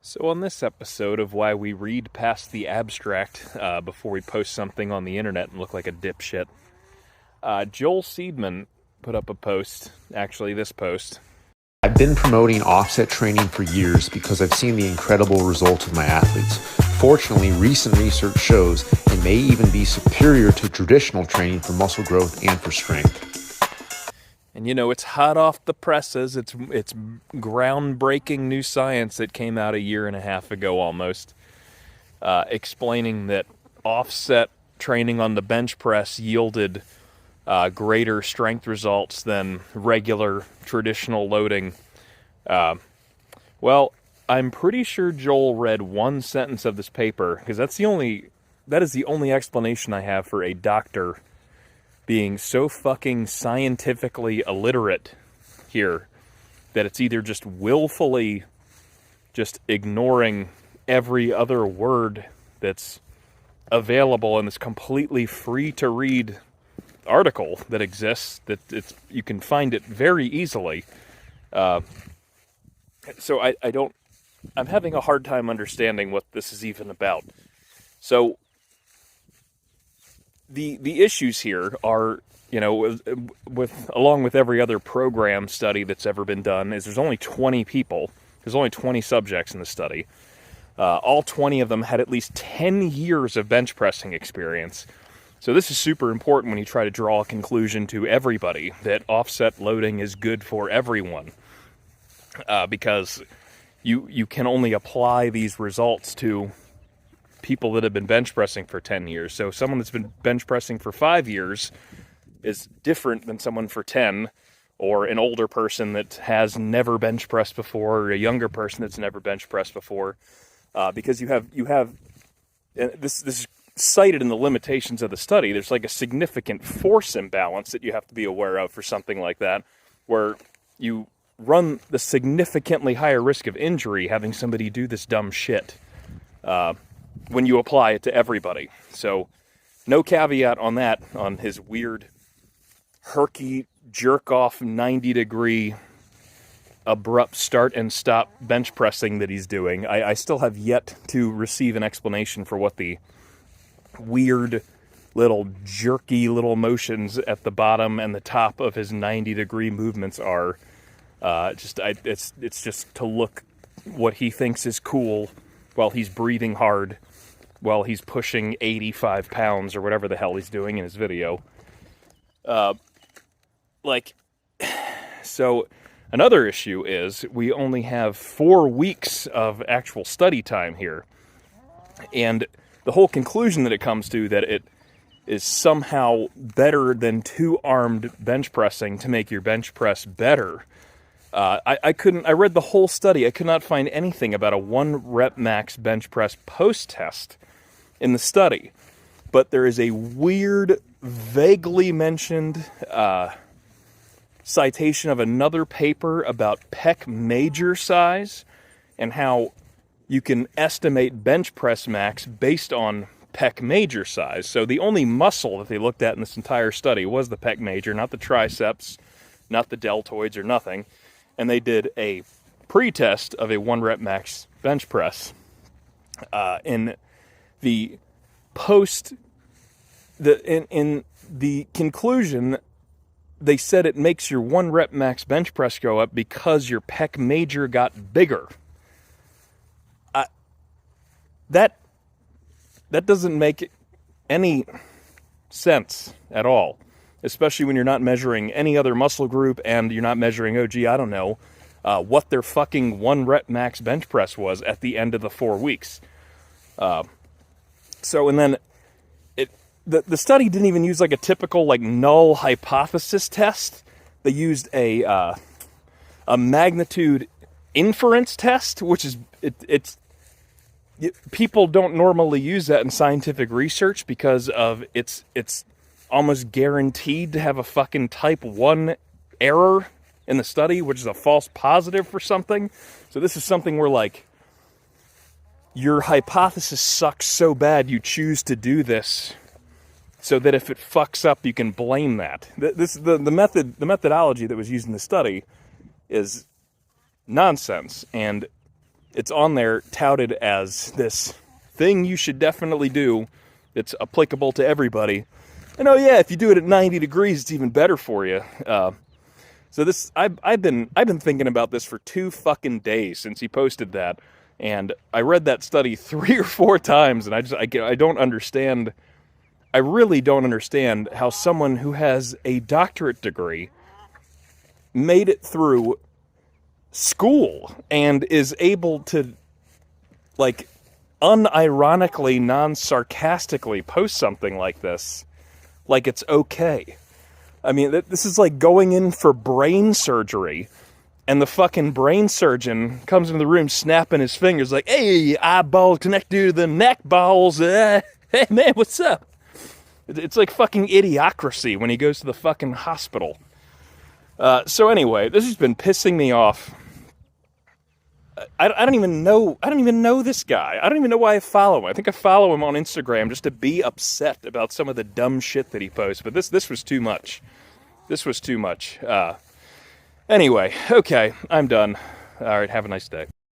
So on this episode of why we read past the abstract before we post something on the internet and look like a dipshit, Joel Seedman put up a post, actually this post. I've been promoting offset training for years because I've seen the incredible results of my athletes. Fortunately, recent research shows it may even be superior to traditional training for muscle growth and for strength. And you know, it's hot off the presses. It's groundbreaking new science that came out a year and a half ago almost, explaining that offset training on the bench press yielded greater strength results than regular traditional loading. Well, I'm pretty sure Joel read one sentence of this paper, because that is the only explanation I have for a doctor being so fucking scientifically illiterate here that it's either just willfully just ignoring every other word that's available in this completely free to read article that exists, that you can find it very easily. So I'm having a hard time understanding what this is even about. So the issues here are, you know, along with every other program study that's ever been done, is there's only 20 people. There's only 20 subjects in the study. All 20 of them had at least 10 years of bench pressing experience. So this is super important when you try to draw a conclusion to everybody that offset loading is good for everyone. Because you can only apply these results to people that have been bench pressing for 10 years. So someone that's been bench pressing for 5 years is different than someone for 10, or an older person that has never bench pressed before, or a younger person that's never bench pressed before. Because you have this is cited in the limitations of the study. There's like a significant force imbalance that you have to be aware of for something like that, where you run the significantly higher risk of injury having somebody do this dumb shit when you apply it to everybody. So no caveat on that, on his weird herky jerk off 90-degree abrupt start and stop bench pressing that he's doing. I still have yet to receive an explanation for what the weird little jerky little motions at the bottom and the top of his 90-degree movements are. It's just to look what he thinks is cool while he's breathing hard, while he's pushing 85 pounds or whatever the hell he's doing in his video. So another issue is we only have 4 weeks of actual study time here. And the whole conclusion that it comes to, that it is somehow better than 2-armed bench pressing to make your bench press better. I read the whole study. I could not find anything about a 1-rep max bench press post-test in the study. But there is a weird, vaguely mentioned citation of another paper about pec major size and how you can estimate bench press max based on pec major size. So the only muscle that they looked at in this entire study was the pec major, not the triceps, not the deltoids or nothing. And they did a pre-test of a 1-rep max bench press. In the conclusion, they said it makes your 1-rep max bench press go up because your pec major got bigger. That doesn't make any sense at all, especially when you're not measuring any other muscle group and you're not measuring, what their fucking 1-rep max bench press was at the end of the 4 weeks. And then the study didn't even use like a typical like null hypothesis test. They used a magnitude inference test, which is people don't normally use that in scientific research because of it's almost guaranteed to have a fucking type 1 error in the study, which is a false positive for something. So this is something where like your hypothesis sucks so bad you choose to do this so that if it fucks up you can blame that. The methodology that was used in the study is nonsense, and it's on there touted as this thing you should definitely do. It's applicable to everybody. And oh yeah, if you do it at 90 degrees, it's even better for you. So this, I've been thinking about this for 2 fucking days since he posted that, and I read that study 3 or 4 times, and I don't understand. I really don't understand how someone who has a doctorate degree made it through school and is able to, like, unironically, non-sarcastically post something like this, like it's okay. I mean, this is like going in for brain surgery, and the fucking brain surgeon comes into the room snapping his fingers like, hey, eyeball connected to the neck balls, hey man, what's up? It's like fucking idiocracy when he goes to the fucking hospital. So anyway, this has been pissing me off. I don't even know this guy. I don't even know why I follow him. I think I follow him on Instagram just to be upset about some of the dumb shit that he posts. But this was too much. This was too much. Anyway, okay, I'm done. All right, have a nice day.